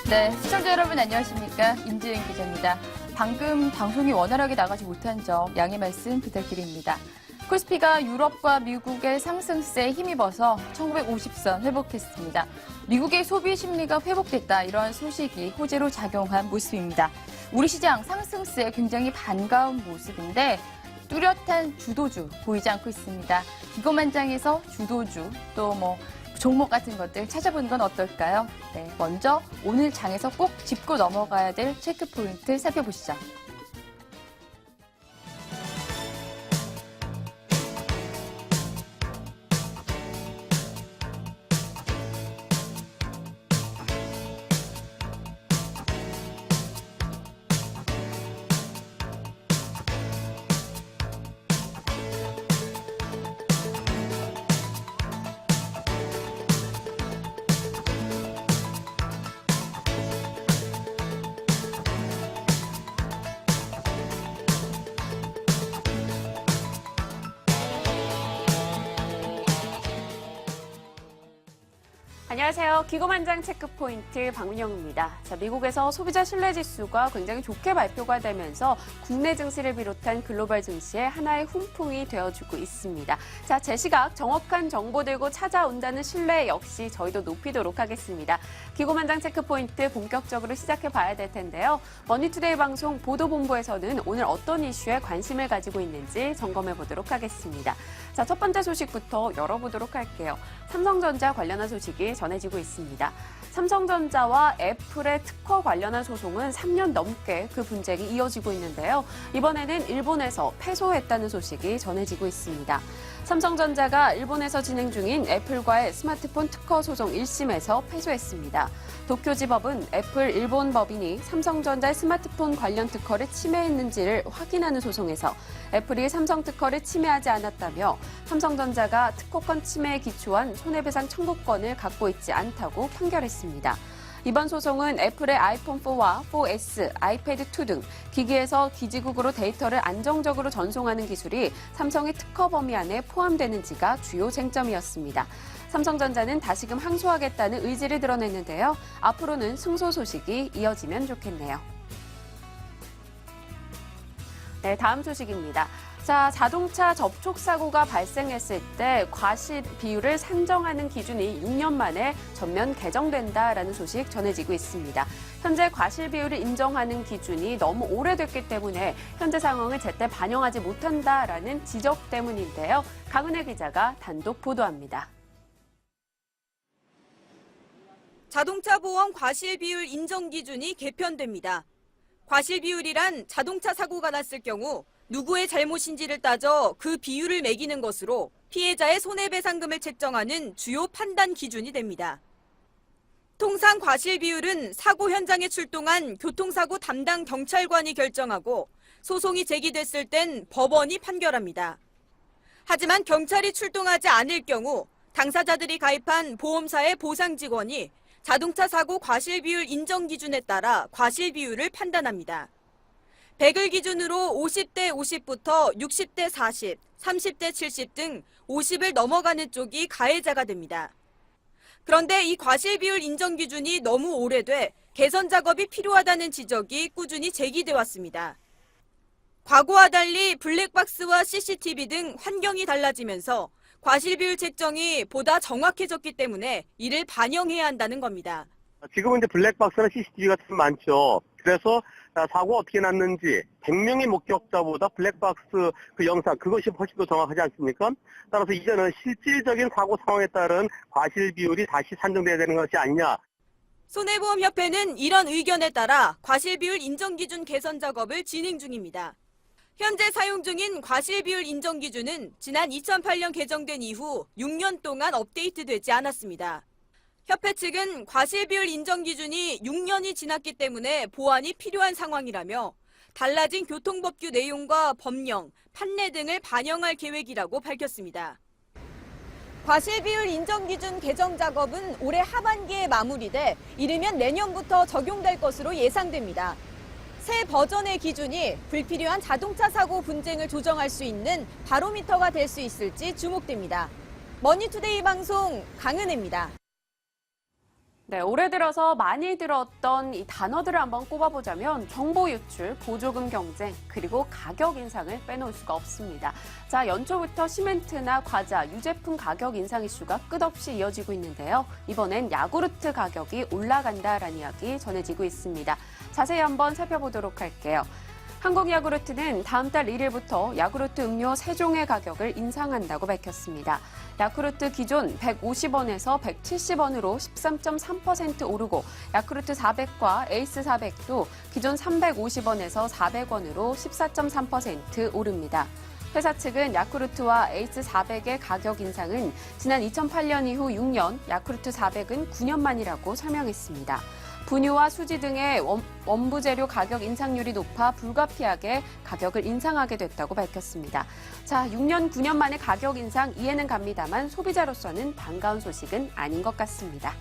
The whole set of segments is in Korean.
네, 시청자 여러분 안녕하십니까? 임지은 기자입니다. 방금 방송이 원활하게 나가지 못한 점 양해 말씀 부탁드립니다. 코스피가 유럽과 미국의 상승세에 힘입어서 1950선 회복했습니다. 미국의 소비 심리가 회복됐다, 이런 소식이 호재로 작용한 모습입니다. 우리 시장 상승세에 굉장히 반가운 모습인데 뚜렷한 주도주 보이지 않고 있습니다. 기고만장에서 주도주 또 종목 같은 것들 찾아보는 건 어떨까요? 네, 먼저 오늘 장에서 꼭 짚고 넘어가야 될 체크 포인트 살펴보시죠. 안녕하세요. 기고만장 체크포인트 박민영입니다. 미국에서 소비자 신뢰지수가 굉장히 좋게 발표가 되면서 국내 증시를 비롯한 글로벌 증시에 하나의 훈풍이 되어주고 있습니다. 제 시각 정확한 정보 들고 찾아온다는 신뢰 역시 저희도 높이도록 하겠습니다. 기고만장 체크포인트 본격적으로 시작해 봐야 될 텐데요. 머니투데이 방송 보도본부에서는 오늘 어떤 이슈에 관심을 가지고 있는지 점검해 보도록 하겠습니다. 첫 번째 소식부터 열어보도록 할게요. 삼성전자 관련한 소식이 전해지고 있습니다. 삼성전자와 애플의 특허 관련한 소송은 3년 넘게 그 분쟁이 이어지고 있는데요. 이번에는 일본에서 패소했다는 소식이 전해지고 있습니다. 삼성전자가 일본에서 진행 중인 애플과의 스마트폰 특허 소송 1심에서 패소했습니다. 도쿄지법은 애플 일본 법인이 삼성전자의 스마트폰 관련 특허를 침해했는지를 확인하는 소송에서 애플이 삼성 특허를 침해하지 않았다며 삼성전자가 특허권 침해에 기초한 손해배상 청구권을 갖고 있지 않다고 판결했습니다. 이번 소송은 애플의 아이폰 4와 4S, 아이패드 2 등 기기에서 기지국으로 데이터를 안정적으로 전송하는 기술이 삼성의 특허 범위 안에 포함되는지가 주요 쟁점이었습니다. 삼성전자는 다시금 항소하겠다는 의지를 드러냈는데요. 앞으로는 승소 소식이 이어지면 좋겠네요. 네, 다음 소식입니다. 자동차 접촉 사고가 발생했을 때 과실 비율을 산정하는 기준이 6년 만에 전면 개정된다라는 소식 전해지고 있습니다. 현재 과실 비율을 인정하는 기준이 너무 오래됐기 때문에 현재 상황을 제때 반영하지 못한다라는 지적 때문인데요. 강은혜 기자가 단독 보도합니다. 자동차 보험 과실 비율 인정 기준이 개편됩니다. 과실 비율이란 자동차 사고가 났을 경우 누구의 잘못인지를 따져 그 비율을 매기는 것으로 피해자의 손해배상금을 책정하는 주요 판단 기준이 됩니다. 통상 과실 비율은 사고 현장에 출동한 교통사고 담당 경찰관이 결정하고 소송이 제기됐을 땐 법원이 판결합니다. 하지만 경찰이 출동하지 않을 경우 당사자들이 가입한 보험사의 보상 직원이 자동차 사고 과실 비율 인정 기준에 따라 과실 비율을 판단합니다. 100을 기준으로 50대 50부터 60대 40, 30대 70 등 50을 넘어가는 쪽이 가해자가 됩니다. 그런데 이 과실 비율 인정 기준이 너무 오래돼 개선 작업이 필요하다는 지적이 꾸준히 제기돼 왔습니다. 과거와 달리 블랙박스와 CCTV 등 환경이 달라지면서 과실 비율 책정이 보다 정확해졌기 때문에 이를 반영해야 한다는 겁니다. 지금은 이제 블랙박스나 CCTV가 참 많죠. 그래서 사고가 어떻게 났는지 100명의 목격자보다 블랙박스 그 영상, 그것이 훨씬 더 정확하지 않습니까? 따라서 이제는 실질적인 사고 상황에 따른 과실 비율이 다시 산정돼야 되는 것이 아니냐. 손해보험협회는 이런 의견에 따라 과실 비율 인정 기준 개선 작업을 진행 중입니다. 현재 사용 중인 과실 비율 인정 기준은 지난 2008년 개정된 이후 6년 동안 업데이트되지 않았습니다. 협회 측은 과실 비율 인정 기준이 6년이 지났기 때문에 보완이 필요한 상황이라며 달라진 교통법규 내용과 법령, 판례 등을 반영할 계획이라고 밝혔습니다. 과실 비율 인정 기준 개정 작업은 올해 하반기에 마무리돼 이르면 내년부터 적용될 것으로 예상됩니다. 새 버전의 기준이 불필요한 자동차 사고 분쟁을 조정할 수 있는 바로미터가 될 수 있을지 주목됩니다. 머니투데이 방송 강은혜입니다. 네, 올해 들어서 많이 들었던 이 단어들을 한번 꼽아보자면 정보 유출, 보조금 경쟁, 그리고 가격 인상을 빼놓을 수가 없습니다. 자, 연초부터 시멘트나 과자, 유제품 가격 인상 이슈가 끝없이 이어지고 있는데요. 이번엔 야구르트 가격이 올라간다라는 이야기 전해지고 있습니다. 자세히 한번 살펴보도록 할게요. 한국야구르트는 다음 달 1일부터 야구르트 음료 3종의 가격을 인상한다고 밝혔습니다. 야쿠르트 기존 150원에서 170원으로 13.3% 오르고 야쿠르트 400과 에이스 400도 기존 350원에서 400원으로 14.3% 오릅니다. 회사 측은 야쿠르트와 에이스 400의 가격 인상은 지난 2008년 이후 6년, 야쿠르트 400은 9년 만이라고 설명했습니다. 분유와 수지 등의 원부 재료 가격 인상률이 높아 불가피하게 가격을 인상하게 됐다고 밝혔습니다. 자, 6년, 9년 만에 가격 인상 이해는 갑니다만 소비자로서는 반가운 소식은 아닌 것 같습니다.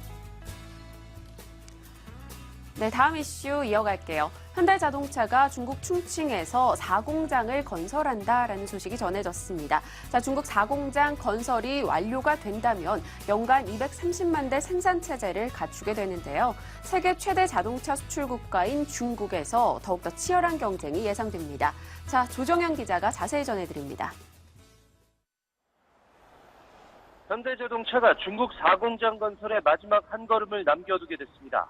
네, 다음 이슈 이어갈게요. 현대자동차가 중국 충칭에서 4공장을 건설한다라는 소식이 전해졌습니다. 자, 중국 4공장 건설이 완료가 된다면 연간 230만 대 생산 체제를 갖추게 되는데요. 세계 최대 자동차 수출 국가인 중국에서 더욱더 치열한 경쟁이 예상됩니다. 자, 조정현 기자가 자세히 전해드립니다. 현대자동차가 중국 4공장 건설에 마지막 한 걸음을 남겨두게 됐습니다.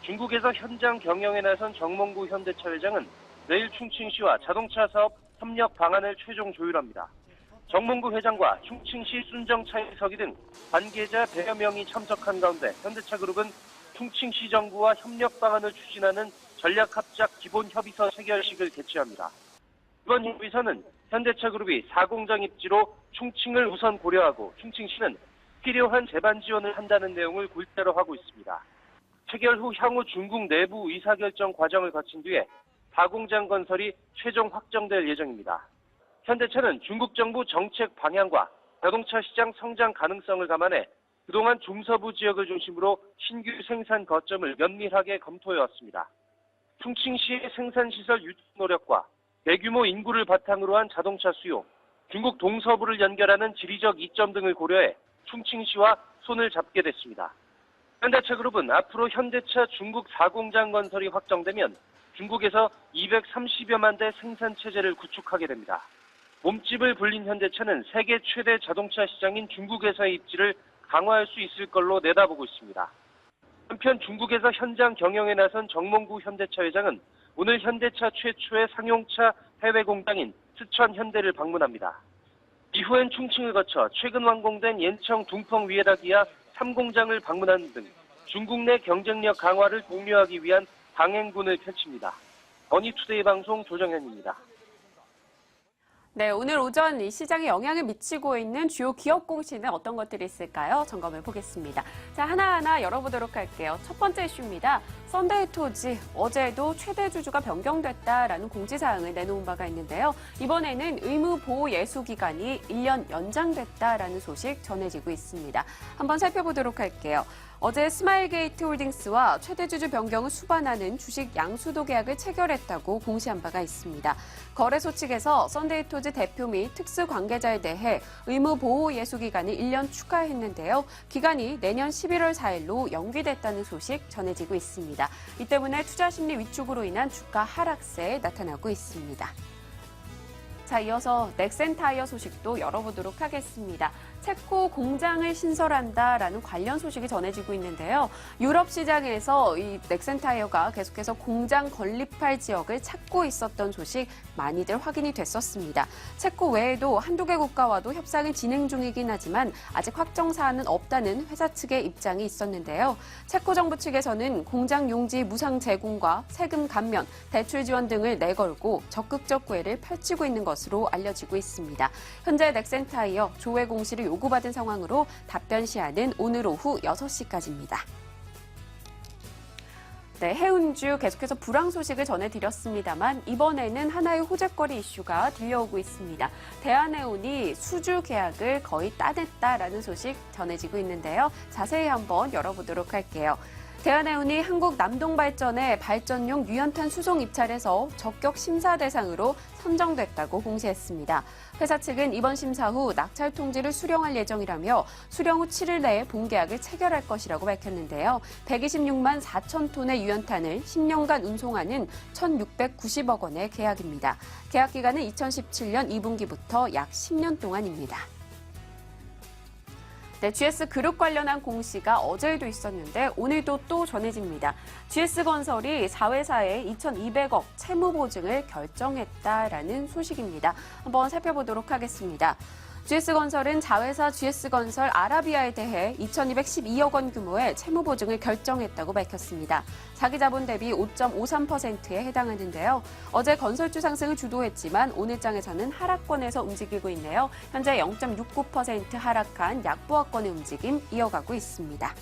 중국에서 현장 경영에 나선 정몽구 현대차 회장은 내일 충칭시와 자동차 사업 협력 방안을 최종 조율합니다. 정몽구 회장과 충칭시 순정차이서기 등 관계자 100여 명이 참석한 가운데 현대차그룹은 충칭시 정부와 협력 방안을 추진하는 전략합작 기본협의서 체결식을 개최합니다. 이번 협의서는 현대차그룹이 4공장 입지로 충칭을 우선 고려하고 충칭시는 필요한 재반 지원을 한다는 내용을 골자로 하고 있습니다. 체결 후 향후 중국 내부 의사결정 과정을 거친 뒤에 4공장 건설이 최종 확정될 예정입니다. 현대차는 중국 정부 정책 방향과 자동차 시장 성장 가능성을 감안해 그동안 중서부 지역을 중심으로 신규 생산 거점을 면밀하게 검토해왔습니다. 충칭시의 생산시설 유치 노력과 대규모 인구를 바탕으로 한 자동차 수요, 중국 동서부를 연결하는 지리적 이점 등을 고려해 충칭시와 손을 잡게 됐습니다. 현대차그룹은 앞으로 현대차 중국 4공장 건설이 확정되면 중국에서 230여만 대 생산 체제를 구축하게 됩니다. 몸집을 불린 현대차는 세계 최대 자동차 시장인 중국에서의 입지를 강화할 수 있을 걸로 내다보고 있습니다. 한편 중국에서 현장 경영에 나선 정몽구 현대차 회장은 오늘 현대차 최초의 상용차 해외 공장인 스천 현대를 방문합니다. 이후엔 충칭을 거쳐 최근 완공된 옌청 둥펑 위에다 기아 3공장을 방문하는 등 중국 내 경쟁력 강화를 독려하기 위한 강행군을 펼칩니다. 머니투데이 방송 조정현입니다. 네, 오늘 오전 이 시장에 영향을 미치고 있는 주요 기업 공시는 어떤 것들이 있을까요? 점검해 보겠습니다. 자, 하나하나 열어보도록 할게요. 첫 번째 이슈입니다. 썬데이토지, 어제도 최대 주주가 변경됐다라는 공지사항을 내놓은 바가 있는데요. 이번에는 의무보호 예수기간이 1년 연장됐다라는 소식 전해지고 있습니다. 한번 살펴보도록 할게요. 어제 스마일게이트 홀딩스와 최대 주주 변경을 수반하는 주식 양수도 계약을 체결했다고 공시한 바가 있습니다. 거래소 측에서 썬데이토즈 대표 및 특수 관계자에 대해 의무 보호 예수 기간을 1년 추가했는데요. 기간이 내년 11월 4일로 연기됐다는 소식 전해지고 있습니다. 이 때문에 투자 심리 위축으로 인한 주가 하락세에 나타나고 있습니다. 자, 이어서 넥센타이어 소식도 열어보도록 하겠습니다. 체코 공장을 신설한다라는 관련 소식이 전해지고 있는데요. 유럽 시장에서 이 넥센타이어가 계속해서 공장 건립할 지역을 찾고 있었던 소식 많이들 확인이 됐었습니다. 체코 외에도 한두 개 국가와도 협상이 진행 중이긴 하지만 아직 확정 사안은 없다는 회사 측의 입장이 있었는데요. 체코 정부 측에서는 공장 용지 무상 제공과 세금 감면, 대출 지원 등을 내걸고 적극적 구애를 펼치고 있는 것으로 알려지고 있습니다. 현재 넥센타이어 조회 공시를 요구받은 상황으로 답변 시한은 오늘 오후 6시까지입니다. 네, 해운주 계속해서 불황 소식을 전해드렸습니다만 이번에는 하나의 호재거리 이슈가 들려오고 있습니다. 대한해운이 수주 계약을 거의 따냈다라는 소식 전해지고 있는데요. 자세히 한번 열어보도록 할게요. 대한해운이 한국 남동발전의 발전용 유연탄 수송 입찰에서 적격 심사 대상으로 선정됐다고 공시했습니다. 회사 측은 이번 심사 후 낙찰 통지를 수령할 예정이라며 수령 후 7일 내에 본계약을 체결할 것이라고 밝혔는데요. 126만 4천 톤의 유연탄을 10년간 운송하는 1,690억 원의 계약입니다. 계약 기간은 2017년 2분기부터 약 10년 동안입니다. 네, GS 그룹 관련한 공시가 어제도 있었는데 오늘도 또 전해집니다. GS건설이 자회사에 2,200억 채무 보증을 결정했다라는 소식입니다. 한번 살펴보도록 하겠습니다. GS건설은 자회사 GS건설 아라비아에 대해 2,212억 원 규모의 채무 보증을 결정했다고 밝혔습니다. 자기 자본 대비 5.53%에 해당하는데요. 어제 건설주 상승을 주도했지만 오늘장에서는 하락권에서 움직이고 있네요. 현재 0.69% 하락한 약보합권의 움직임 이어가고 있습니다.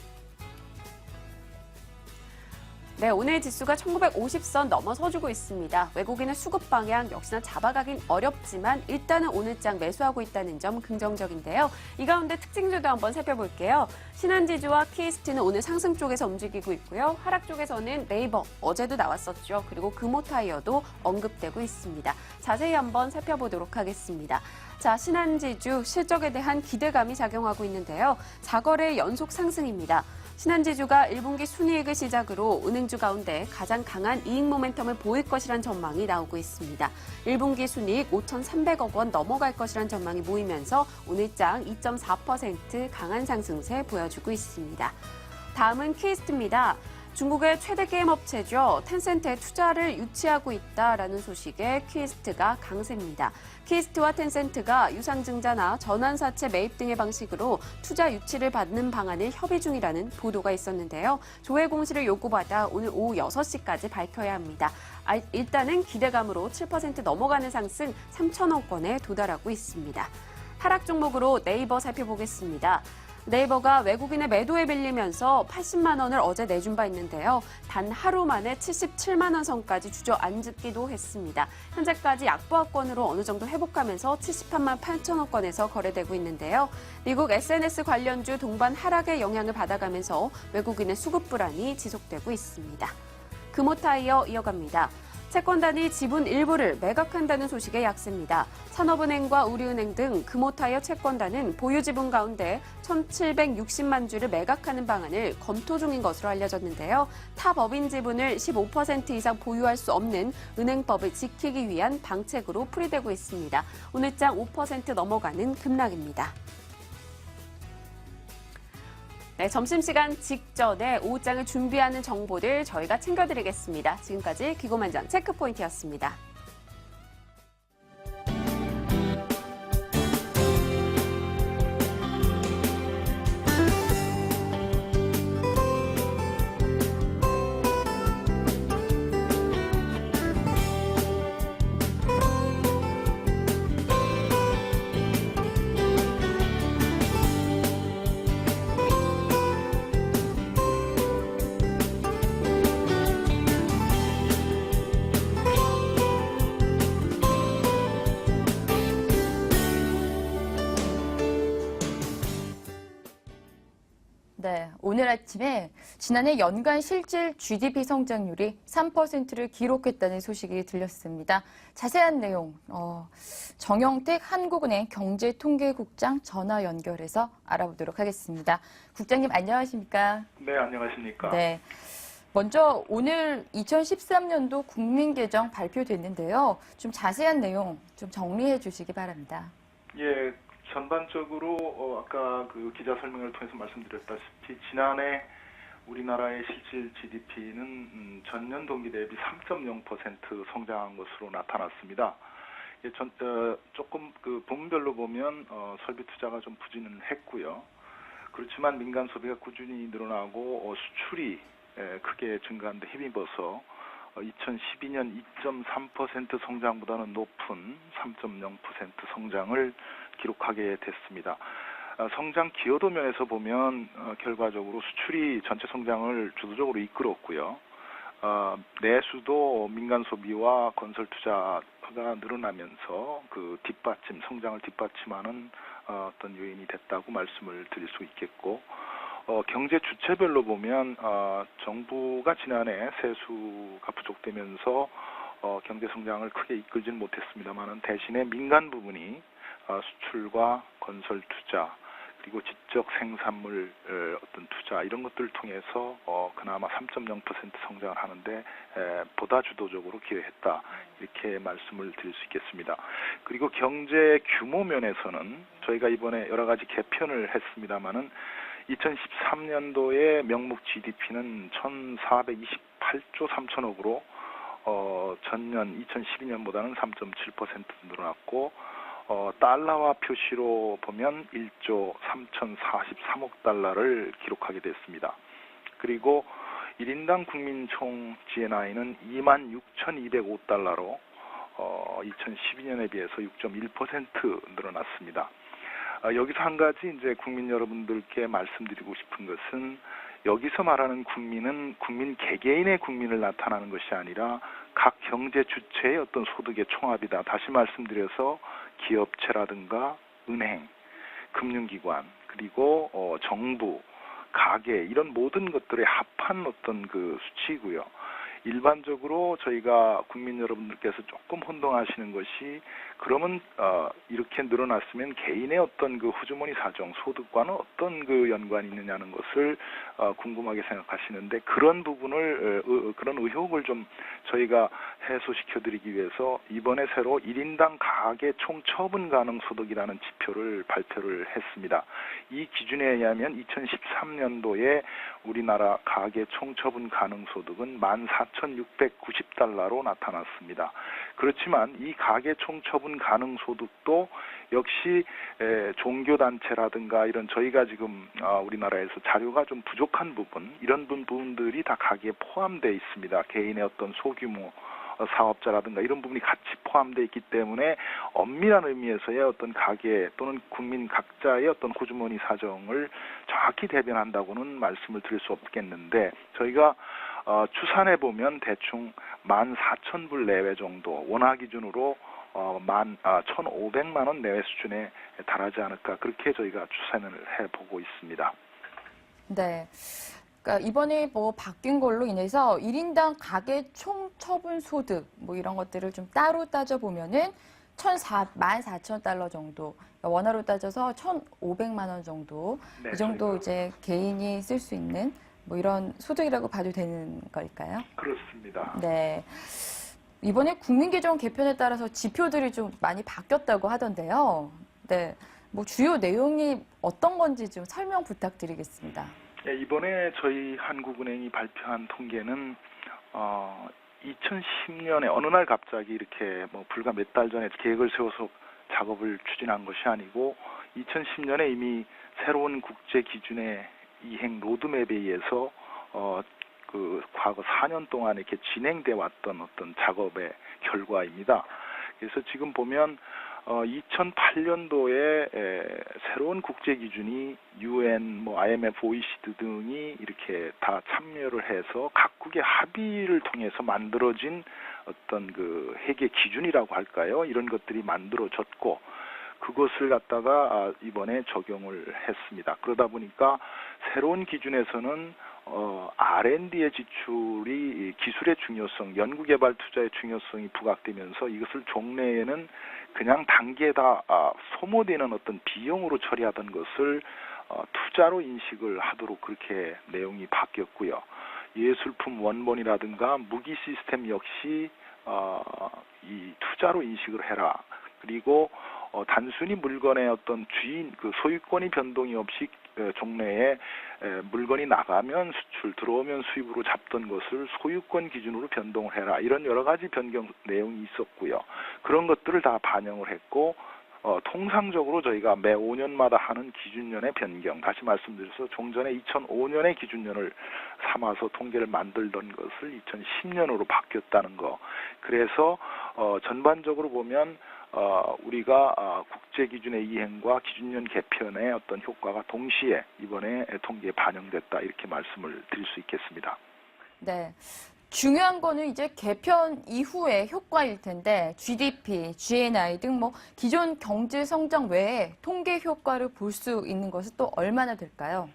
네, 오늘 지수가 1950선 넘어서주고 있습니다. 외국인의 수급 방향 역시나 잡아가긴 어렵지만 일단은 오늘장 매수하고 있다는 점 긍정적인데요. 이 가운데 특징주도 한번 살펴볼게요. 신한지주와 키이스트는 오늘 상승 쪽에서 움직이고 있고요. 하락 쪽에서는 네이버, 어제도 나왔었죠. 그리고 금호타이어도 언급되고 있습니다. 자세히 한번 살펴보도록 하겠습니다. 자, 신한지주 실적에 대한 기대감이 작용하고 있는데요. 4거래 연속 상승입니다. 신한지주가 1분기 순이익을 시작으로 은행주 가운데 가장 강한 이익 모멘텀을 보일 것이란 전망이 나오고 있습니다. 1분기 순이익 5,300억 원 넘어갈 것이란 전망이 모이면서 오늘장 2.4% 강한 상승세 보여주고 있습니다. 다음은 키이스트입니다. 중국의 최대 게임 업체죠. 텐센트에 투자를 유치하고 있다라는 소식에 키이스트가 강세입니다. 키이스트와 텐센트가 유상증자나 전환사채 매입 등의 방식으로 투자 유치를 받는 방안을 협의 중이라는 보도가 있었는데요. 조회 공시를 요구받아 오늘 오후 6시까지 밝혀야 합니다. 일단은 기대감으로 7% 넘어가는 상승 3천억 원에 도달하고 있습니다. 하락 종목으로 네이버 살펴보겠습니다. 네이버가 외국인의 매도에 빌리면서 80만 원을 어제 내준 바 있는데요. 단 하루 만에 77만 원 선까지 주저앉기도 했습니다. 현재까지 약보합권으로 어느 정도 회복하면서 78만 8천억 원에서 거래되고 있는데요. 미국 SNS 관련주 동반 하락의 영향을 받아가면서 외국인의 수급 불안이 지속되고 있습니다. 금호타이어 이어갑니다. 채권단이 지분 일부를 매각한다는 소식에 약세입니다. 산업은행과 우리은행 등 금호타이어 채권단은 보유 지분 가운데 1,760만 주를 매각하는 방안을 검토 중인 것으로 알려졌는데요. 타 법인 지분을 15% 이상 보유할 수 없는 은행법을 지키기 위한 방책으로 풀이되고 있습니다. 오늘장 5% 넘어가는 급락입니다. 네, 점심시간 직전에 오후장을 준비하는 정보들 저희가 챙겨드리겠습니다. 지금까지 기고만장 체크포인트였습니다. 네, 오늘 아침에 지난해 연간 실질 GDP 성장률이 3%를 기록했다는 소식이 들렸습니다. 자세한 내용 정영택 한국은행 경제통계국장 전화 연결해서 알아보도록 하겠습니다. 국장님 안녕하십니까? 네, 안녕하십니까? 네. 먼저 오늘 2013년도 국민계정 발표됐는데요. 좀 자세한 내용 좀 정리해 주시기 바랍니다. 예, 전반적으로 아까 그 기자 설명을 통해서 말씀드렸다시피 지난해 우리나라의 실질 GDP는 전년 동기 대비 3.0% 성장한 것으로 나타났습니다. 예, 조금 그 부문별로 보면 설비 투자가 좀 부진은 했고요. 그렇지만 민간 소비가 꾸준히 늘어나고 수출이 크게 증가한 데 힘입어서 2012년 2.3% 성장보다는 높은 3.0% 성장을 기록하게 됐습니다. 성장 기여도 면에서 보면 결과적으로 수출이 전체 성장을 주도적으로 이끌었고요. 내수도 민간 소비와 건설 투자가 늘어나면서 그 성장을 뒷받침하는 어떤 요인이 됐다고 말씀을 드릴 수 있겠고, 경제 주체별로 보면 정부가 지난해 세수가 부족되면서 경제 성장을 크게 이끌지는 못했습니다만은 대신에 민간 부분이 수출과 건설 투자 그리고 지적 생산물 어떤 투자 이런 것들을 통해서 그나마 3.0% 성장을 하는데 보다 주도적으로 기여했다 이렇게 말씀을 드릴 수 있겠습니다. 그리고 경제 규모 면에서는 저희가 이번에 여러 가지 개편을 했습니다마는 2013년도에 명목 GDP는 1,428조 3천억으로 전년 2012년보다는 3.7% 늘어났고 달러화 표시로 보면 1조 3,043억 달러를 기록하게 됐습니다. 그리고 1인당 국민 총 GNI는 26,205달러로 2012년에 비해서 6.1% 늘어났습니다. 여기서 한 가지 이제 국민 여러분들께 말씀드리고 싶은 것은 여기서 말하는 국민은 국민 개개인의 국민을 나타나는 것이 아니라 각 경제 주체의 어떤 소득의 총합이다. 다시 말씀드려서 기업체라든가 은행, 금융기관, 그리고 정부, 가게 이런 모든 것들의 합한 어떤 그 수치이고요. 일반적으로 저희가 국민 여러분들께서 조금 혼동하시는 것이 그러면 이렇게 늘어났으면 개인의 어떤 그 호주머니 사정, 소득과는 어떤 그 연관이 있느냐는 것을 궁금하게 생각하시는데 그런 부분을 그런 의혹을 좀 저희가 해소시켜드리기 위해서 이번에 새로 1인당 가계 총 처분 가능 소득이라는 지표를 발표를 했습니다. 이 기준에 의하면 2013년도에 우리나라 가계 총 처분 가능 소득은 14,690달러로 나타났습니다. 그렇지만 이 가계 총 처분 가능 소득도 역시 종교단체라든가 이런 저희가 지금 우리나라에서 자료가 좀 부족한 부분 이런 부분들이 다 가계에 포함되어 있습니다. 개인의 어떤 소규모 사업자라든가 이런 부분이 같이 포함되어 있기 때문에 엄밀한 의미에서의 어떤 가계 또는 국민 각자의 어떤 호주머니 사정을 정확히 대변한다고는 말씀을 드릴 수 없겠는데 저희가 추산해 보면 대충 14,000불 내외 정도 원화 기준으로 1,500만 원 내외 수준에 달하지 않을까 그렇게 저희가 추산을 해보고 있습니다. 네. 그러니까 이번에 뭐 바뀐 걸로 인해서 1인당 가계 총 처분 소득 뭐 이런 것들을 좀 따로 따져보면은 14,000달러 정도, 원화로 따져서 1,500만 원 정도 네, 이 정도 저희가. 이제 개인이 쓸 수 있는 뭐 이런 소득이라고 봐도 되는 걸까요? 그렇습니다. 네. 이번에 국민계정 개편에 따라서 지표들이 좀 많이 바뀌었다고 하던데요. 네. 뭐 주요 내용이 어떤 건지 좀 설명 부탁드리겠습니다. 네, 이번에 저희 한국은행이 발표한 통계는 2010년에 어느 날 갑자기 이렇게 뭐 불과 몇 달 전에 계획을 세워서 작업을 추진한 것이 아니고 2010년에 이미 새로운 국제 기준의 이행 로드맵에 의해서 그 과거 4년 동안 이렇게 진행돼 왔던 어떤 작업의 결과입니다. 그래서 지금 보면 2008년도에 새로운 국제 기준이 UN, 뭐 IMF, OECD 등이 이렇게 다 참여를 해서 각국의 합의를 통해서 만들어진 어떤 그 회계 기준이라고 할까요? 이런 것들이 만들어졌고 그것을 갖다가 이번에 적용을 했습니다. 그러다 보니까 새로운 기준에서는 R&D의 지출이 기술의 중요성, 연구개발 투자의 중요성이 부각되면서 이것을 종래에는 그냥 단계에다 소모되는 어떤 비용으로 처리하던 것을 투자로 인식을 하도록 그렇게 내용이 바뀌었고요. 예술품 원본이라든가 무기 시스템 역시 이 투자로 인식을 해라. 그리고 단순히 물건의 어떤 주인, 그 소유권이 변동이 없이 종래에 물건이 나가면 수출, 들어오면 수입으로 잡던 것을 소유권 기준으로 변동을 해라. 이런 여러 가지 변경 내용이 있었고요. 그런 것들을 다 반영을 했고 통상적으로 저희가 매 5년마다 하는 기준년의 변경, 다시 말씀드려서 종전에 2005년의 기준년을 삼아서 통계를 만들던 것을 2010년으로 바뀌었다는 거. 그래서 전반적으로 보면 우리가 국제 기준의 이행과 기준년 개편의 어떤 효과가 동시에 이번에 통계에 반영됐다 이렇게 말씀을 드릴 수 있겠습니다. 네. 중요한 거는 이제 개편 이후의 효과일 텐데 GDP, GNI 등 뭐 기존 경제 성장 외에 통계 효과를 볼 수 있는 것은 또 얼마나 될까요?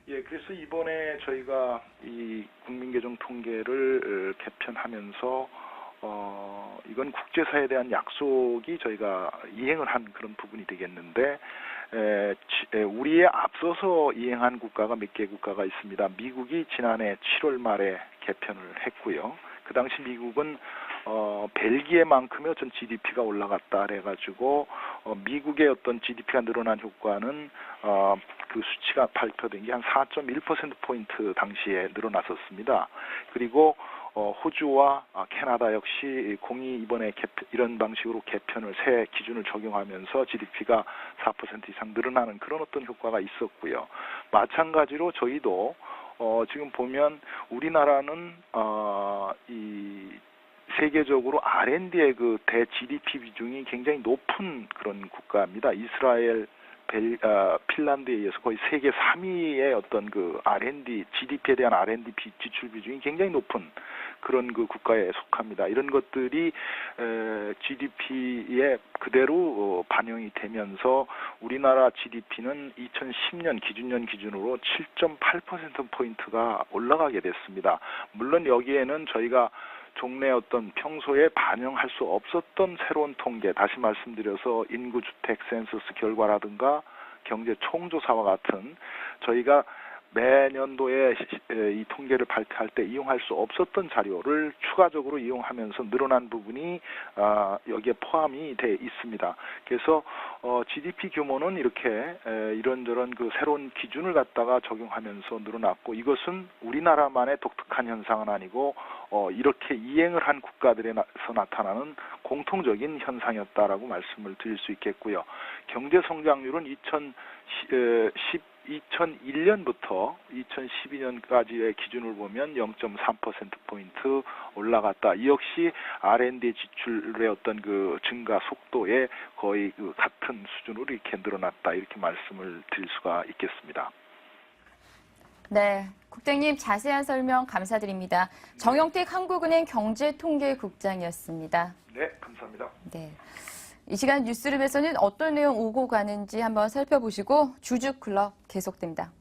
예, 그래서 이번에 저희가 이 국민계정 통계를 개편하면서 이건 국제사회에 대한 약속이 저희가 이행을 한 그런 부분이 되겠는데 우리에 앞서서 이행한 국가가 몇 개 국가가 있습니다. 미국이 지난해 7월 말에 개편을 했고요. 그 당시 미국은 벨기에만큼의 어떤 GDP가 올라갔다 그래가지고 미국의 어떤 GDP가 늘어난 효과는 그 수치가 발표된 게 한 4.1%포인트 당시에 늘어났었습니다. 그리고 호주와 캐나다 역시 공이 이번에 이런 방식으로 개편을 새 기준을 적용하면서 GDP가 4% 이상 늘어나는 그런 어떤 효과가 있었고요. 마찬가지로 저희도 지금 보면 우리나라는 이 세계적으로 R&D의 그 대 GDP 비중이 굉장히 높은 그런 국가입니다. 이스라엘, 핀란드에 의해서 거의 세계 3위의 어떤 그 R&D, GDP에 대한 R&D 지출 비중이 굉장히 높은 그런 그 국가에 속합니다. 이런 것들이 GDP에 그대로 반영이 되면서 우리나라 GDP는 2010년 기준년 기준으로 7.8%포인트가 올라가게 됐습니다. 물론 여기에는 저희가 종래 어떤 평소에 반영할 수 없었던 새로운 통계, 다시 말씀드려서 인구 주택 센서스 결과라든가 경제 총조사와 같은 저희가 매년도에 이 통계를 발표할 때 이용할 수 없었던 자료를 추가적으로 이용하면서 늘어난 부분이 여기에 포함이 돼 있습니다. 그래서 GDP 규모는 이렇게 이런저런 그 새로운 기준을 갖다가 적용하면서 늘어났고 이것은 우리나라만의 독특한 현상은 아니고 이렇게 이행을 한 국가들에서 나타나는 공통적인 현상이었다라고 말씀을 드릴 수 있겠고요. 경제 성장률은 2001년부터 2012년까지의 기준을 보면 0.3%포인트 올라갔다. 이 역시 R&D 지출의 어떤 그 증가 속도에 거의 그 같은 수준으로 이렇게 늘어났다. 이렇게 말씀을 드릴 수가 있겠습니다. 네, 국장님 자세한 설명 감사드립니다. 정영택 한국은행 경제통계국장이었습니다. 네, 감사합니다. 네. 이 시간 뉴스룸에서는 어떤 내용 오고 가는지 한번 살펴보시고 주주클럽 계속됩니다.